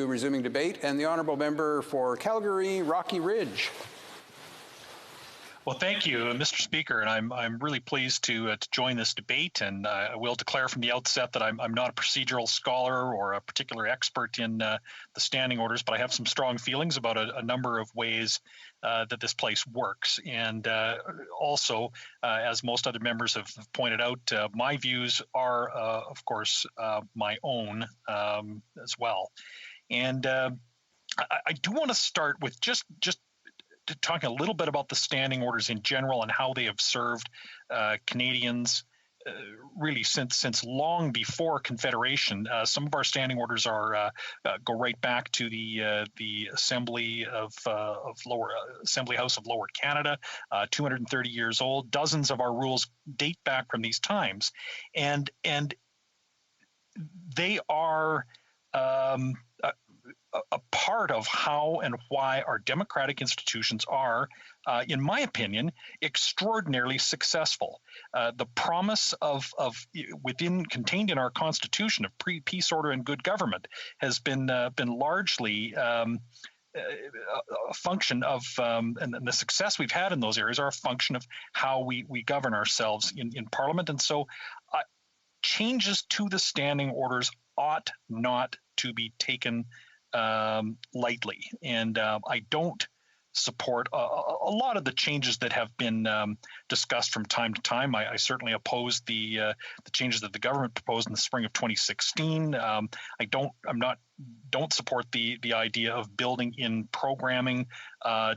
Resuming debate, and the honourable member for Calgary, Rocky Ridge. Well, thank you, Mr. Speaker, and I'm really pleased to join this debate. And I will declare from the outset that I'm not a procedural scholar or a particular expert in the standing orders, but I have some strong feelings about a number of ways that this place works. And also, as most other members have pointed out, my views are, of course, my own as well. And I do want to start with just talking a little bit about the standing orders in general and how they have served Canadians really since long before Confederation. Some of our standing orders are go right back to the Assembly of Assembly House of Lower Canada, 230 years old. Dozens of our rules date back from these times, and they are a part of how and why our democratic institutions are, in my opinion, extraordinarily successful. The promise of contained in our Constitution of peace, order, and good government has been largely a function of, and the success we've had in those areas are a function of how we govern ourselves in Parliament. And so changes to the standing orders ought not to be taken lightly, and I don't support a lot of the changes that have been discussed from time to time. I certainly oppose the changes that the government proposed in the spring of 2016. I don't support the idea of building in programming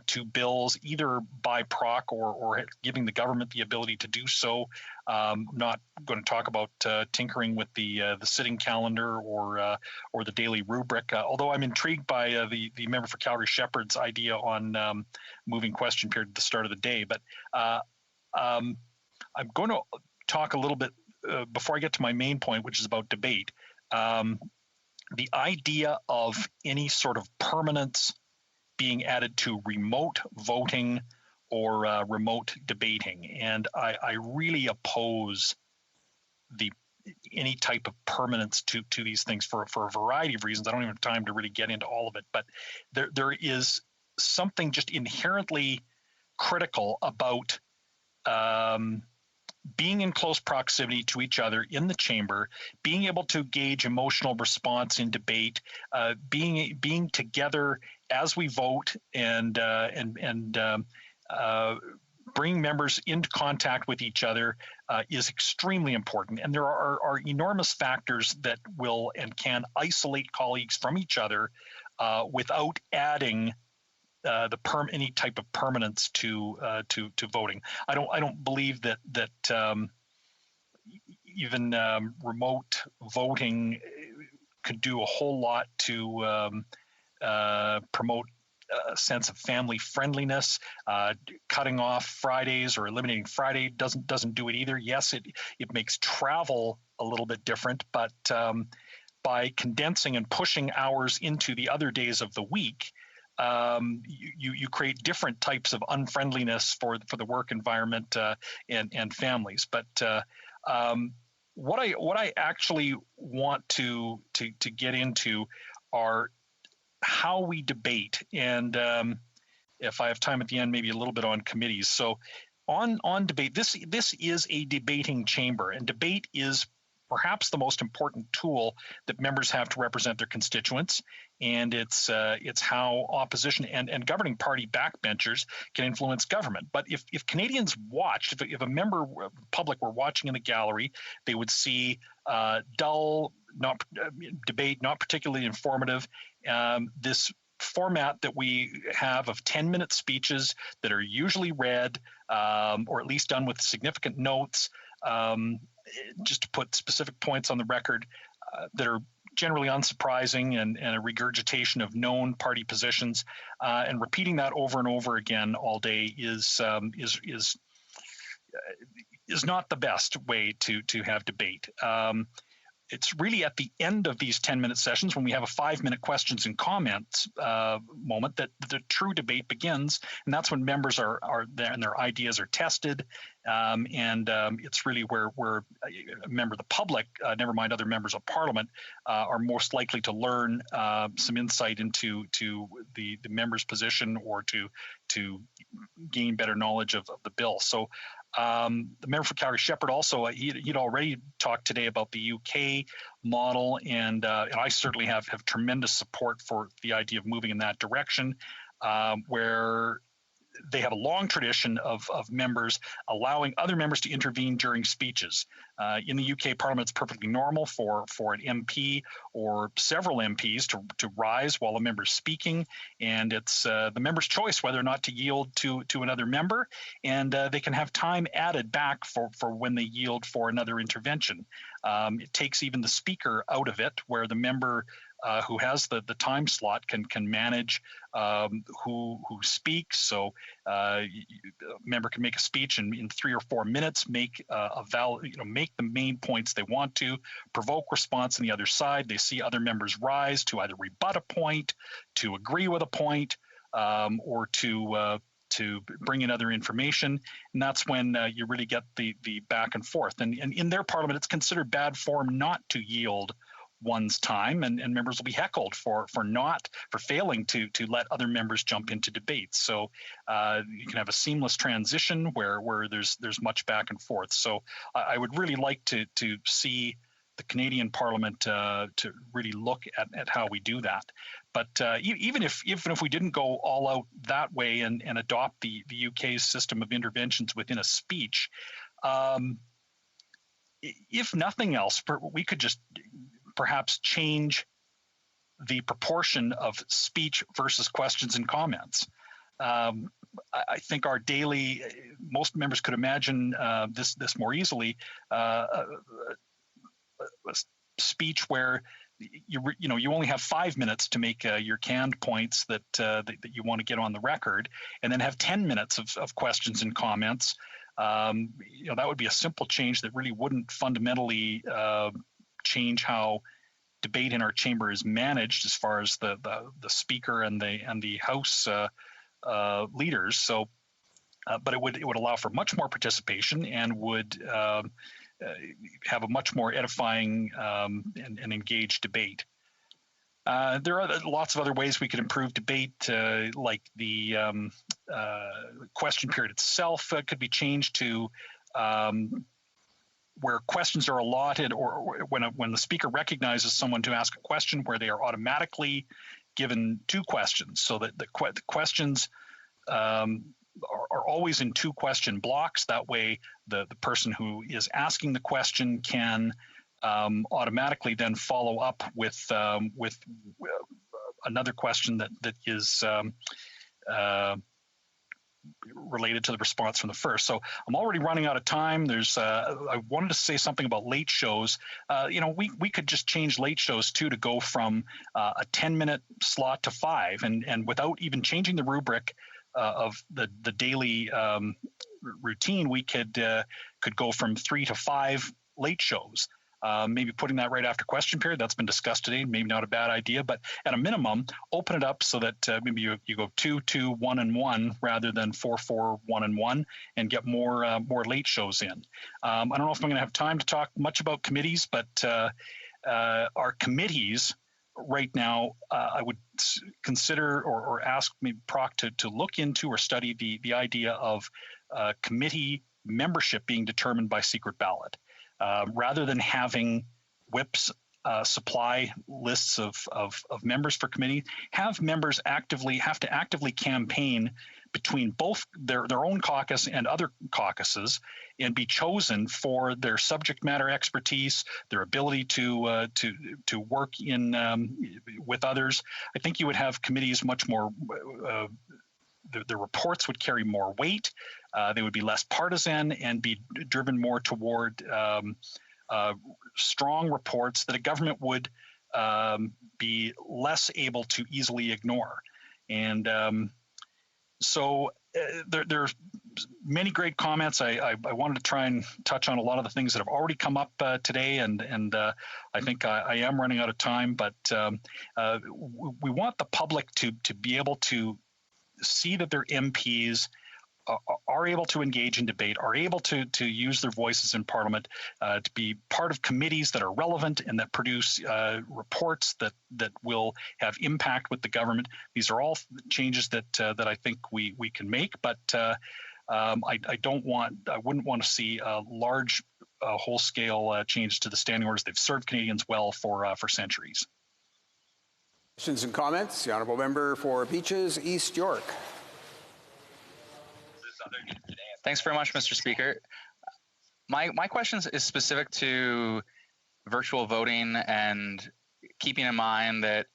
to bills, either by proc or giving the government the ability to do so. I'm not going to talk about tinkering with the sitting calendar or the daily rubric, although I'm intrigued by the member for Calgary Shepherd's idea on moving question period at the start of the day. But I'm going to talk a little bit before I get to my main point, which is about debate. The idea of any sort of permanence being added to remote voting or remote debating, and I really oppose any type of permanence to these things for a variety of reasons. I don't even have time to really get into all of it, but there is something just inherently critical about being in close proximity to each other in the chamber, being able to gauge emotional response in debate, being together as we vote, and bring members into contact with each other is extremely important. And there are enormous factors that will and can isolate colleagues from each other without adding any type of permanence to voting. I don't believe that even remote voting could do a whole lot to promote a sense of family friendliness. Cutting off Fridays or eliminating Friday doesn't do it either. Yes, it makes travel a little bit different, but by condensing and pushing hours into the other days of the week, you create different types of unfriendliness for the work environment and families. But what I actually want to get into are how we debate, and if I have time at the end, maybe a little bit on committees. So on debate, this is a debating chamber, and debate is perhaps the most important tool that members have to represent their constituents, and it's how opposition and governing party backbenchers can influence government. But if Canadians watched, if a member of the public were watching in the gallery, they would see dull, debate, not particularly informative. This format that we have of 10-minute speeches that are usually read, or at least done with significant notes, just to put specific points on the record that are generally unsurprising and a regurgitation of known party positions, and repeating that over and over again all day is not the best way to have debate. it's really at the end of these 10-minute sessions, when we have a 5-minute questions and comments moment, that the true debate begins, and that's when members are there and their ideas are tested. It's really where a member of the public, never mind other members of Parliament, are most likely to learn some insight into the member's position, or to gain better knowledge of the bill. So the member for Calgary Shepherd also, he'd already talked today about the UK model, and I certainly have tremendous support for the idea of moving in that direction, where they have a long tradition of members allowing other members to intervene during speeches. In the UK Parliament, it's perfectly normal for an MP or several MPs to rise while a member is speaking, and it's the member's choice whether or not to yield to another member, and they can have time added back for when they yield for another intervention. It takes even the speaker out of it, where the member who has the time slot can manage who speaks. So a member can make a speech in 3 or 4 minutes, make make the main points they want to, provoke response on the other side. They see other members rise to either rebut a point, to agree with a point, or to bring in other information, and that's when you really get the back and forth. And in their Parliament, it's considered bad form not to yield one's time, and members will be heckled for failing to let other members jump into debates. So you can have a seamless transition where there's much back and forth. So I would really like to see the Canadian Parliament to really look at how we do that. But even if we didn't go all out that way and adopt the UK's system of interventions within a speech, if nothing else, we could just perhaps change the proportion of speech versus questions and comments. I think most members could imagine this more easily. A speech where you only have 5 minutes to make your canned points that you want to get on the record, and then have 10 minutes of questions and comments. That would be a simple change that really wouldn't fundamentally change how debate in our chamber is managed, as far as the speaker and the House leaders. So, but it would allow for much more participation, and would have a much more edifying and engaged debate. There are lots of other ways we could improve debate, like the question period itself could be changed to where questions are allotted, or when the speaker recognizes someone to ask a question, where they are automatically given 2 questions, so that the questions are always in 2 question blocks. That way, the person who is asking the question can automatically then follow up with another question that is related to the response from the first. So I'm already running out of time. I wanted to say something about late shows. We could just change late shows to go from a 10-minute slot to 5, and without even changing the rubric of the daily routine, we could go from 3 to 5 late shows. Maybe putting that right after question period. That's been discussed today. Maybe not a bad idea, but at a minimum, open it up so that maybe you go 2, 2, 1, and 1 rather than 4, 4, 1, and 1, and get more late shows in. I don't know if I'm going to have time to talk much about committees, but our committees right now, I would consider or ask maybe Proc to look into or study the idea of committee membership being determined by secret ballot. Rather than having whips supply lists of members for committee, have members have to actively campaign between both their own caucus and other caucuses, and be chosen for their subject matter expertise, their ability to work with others. I think you would have committees much more. The reports would carry more weight. They would be less partisan and be driven more toward strong reports that a government would be less able to easily ignore. And so there many great comments. I wanted to try and touch on a lot of the things that have already come up today, and I think I am running out of time. But we want the public to be able to see that their MPs are able to engage in debate, are able to use their voices in Parliament, to be part of committees that are relevant and that produce reports that will have impact with the government. These are all changes that I think we can make, but I wouldn't want to see large, whole-scale changes to the standing orders. They've served Canadians well for centuries. Questions and comments? The Honourable Member for Beaches, East York. Thanks very much, Mr. Speaker. My question is specific to virtual voting and keeping in mind that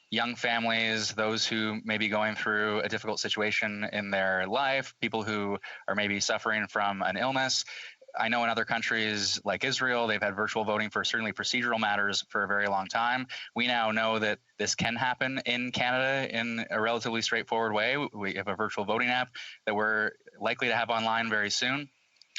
young families, those who may be going through a difficult situation in their life, people who are maybe suffering from an illness. I know in other countries like Israel, they've had virtual voting for certainly procedural matters for a very long time. We now know that this can happen in Canada in a relatively straightforward way. We have a virtual voting app that we're likely to have online very soon.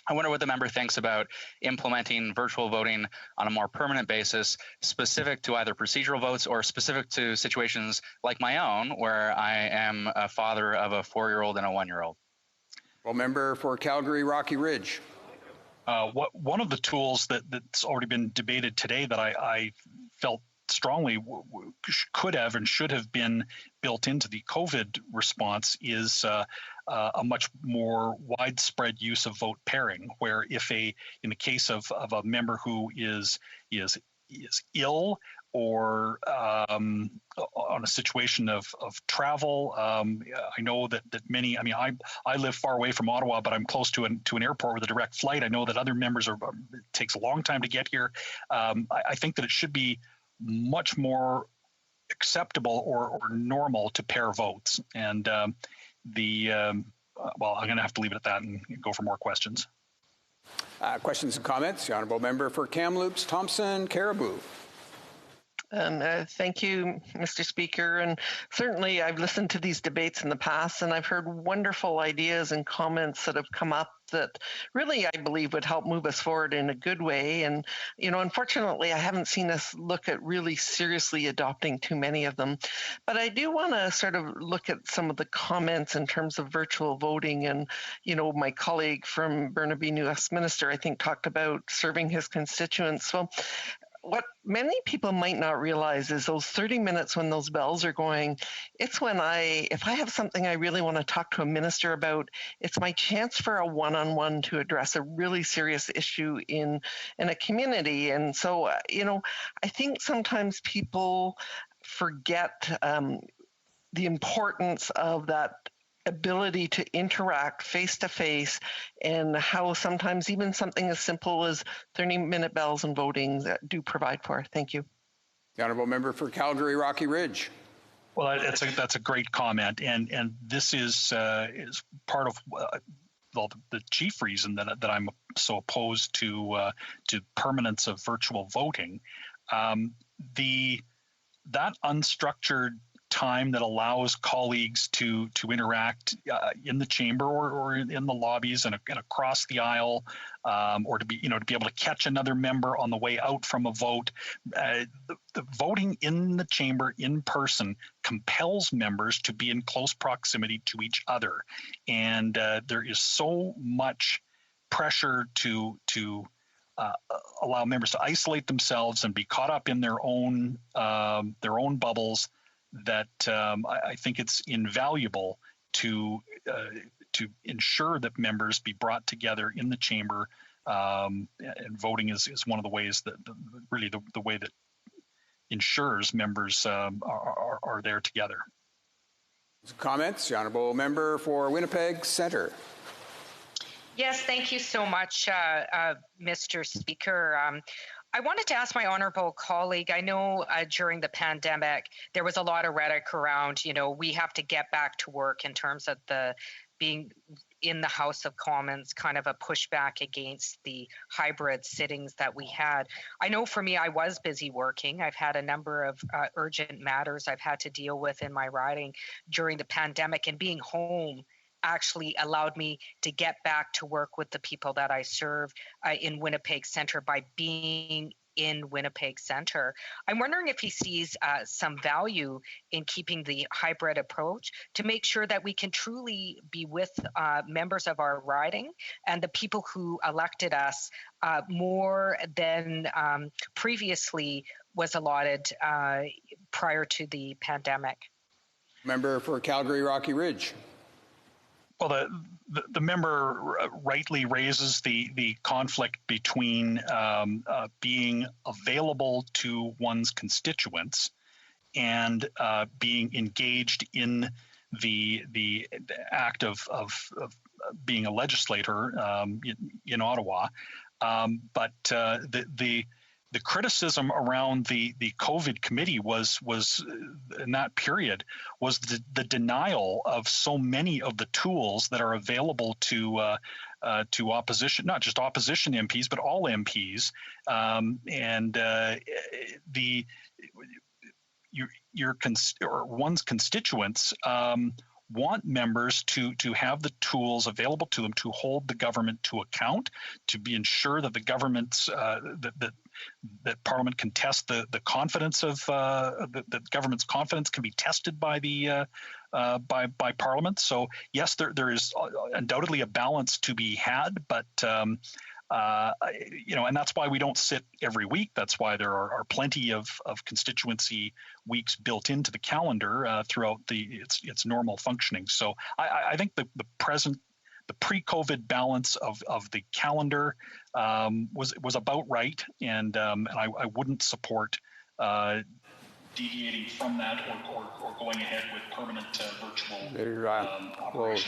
I wonder what the member thinks about implementing virtual voting on a more permanent basis, specific to either procedural votes or specific to situations like my own, where I am a father of a 4-year-old and a 1-year-old. Well, Member for Calgary, Rocky Ridge. One of the tools that's already been debated today that I felt strongly could have and should have been built into the COVID response is a much more widespread use of vote pairing, where in the case of a member who is ill or on a situation of travel. I know that many, I live far away from Ottawa, but I'm close to an airport with a direct flight. I know that other members it takes a long time to get here. I think that it should be much more acceptable or normal to pair votes. And well, I'm going to have to leave it at that and go for more questions. Questions and comments? The Honourable Member for Kamloops, Thompson, Caribou. Thank you, Mr. Speaker. And certainly I've listened to these debates in the past, and I've heard wonderful ideas and comments that have come up that really, I believe, would help move us forward in a good way. And, unfortunately, I haven't seen us look at really seriously adopting too many of them. But I do want to sort of look at some of the comments in terms of virtual voting. And, my colleague from Burnaby New Westminster, I think, talked about serving his constituents. Well, what many people might not realize is those 30 minutes when those bells are going, it's when if I have something I really want to talk to a minister about, it's my chance for a one-on-one to address a really serious issue in a community. And so, I think sometimes people forget the importance of that ability to interact face-to-face, and how sometimes even something as simple as 30-minute bells and voting do provide for. Thank you. The Honourable Member for Calgary, Rocky Ridge. Well, that's a great comment, and this is part of the chief reason that I'm so opposed to permanence of virtual voting. That unstructured time that allows colleagues to interact in the chamber or in the lobbies and across the aisle, or to be able to catch another member on the way out from a vote. The voting in the chamber in person compels members to be in close proximity to each other, and there is so much pressure to allow members to isolate themselves and be caught up in their own bubbles, that I think it's invaluable to ensure that members be brought together in the chamber, and voting is one of the ways that really the way that ensures members are there together. Comments? The Honourable Member for Winnipeg Centre. Yes, thank you so much, Mr. Speaker. I wanted to ask my honourable colleague, I know during the pandemic, there was a lot of rhetoric around, we have to get back to work in terms of being in the House of Commons, kind of a pushback against the hybrid sittings that we had. I know for me, I was busy working. I've had a number of urgent matters I've had to deal with in my riding during the pandemic, and being home actually allowed me to get back to work with the people that I serve in Winnipeg Centre by being in Winnipeg Centre. I'm wondering if he sees some value in keeping the hybrid approach to make sure that we can truly be with members of our riding and the people who elected us more than previously was allotted prior to the pandemic. Member for Calgary Rocky Ridge. Well, the member rightly raises the conflict between being available to one's constituents and being engaged in the act of being a legislator in Ottawa. But the criticism around the COVID committee was in that period was the denial of so many of the tools that are available to opposition, not just opposition MPs, but all MPs, one's constituents want members to have the tools available to them to hold the government to account, to be ensure that the government's that Parliament can test the confidence of the government's confidence can be tested by the by Parliament. So yes, there is undoubtedly a balance to be had, but and that's why we don't sit every week. That's why there are plenty of constituency weeks built into the calendar throughout its normal functioning. So I think the pre-COVID balance of the calendar was about right, and I wouldn't support deviating from that or going ahead with permanent virtual operations.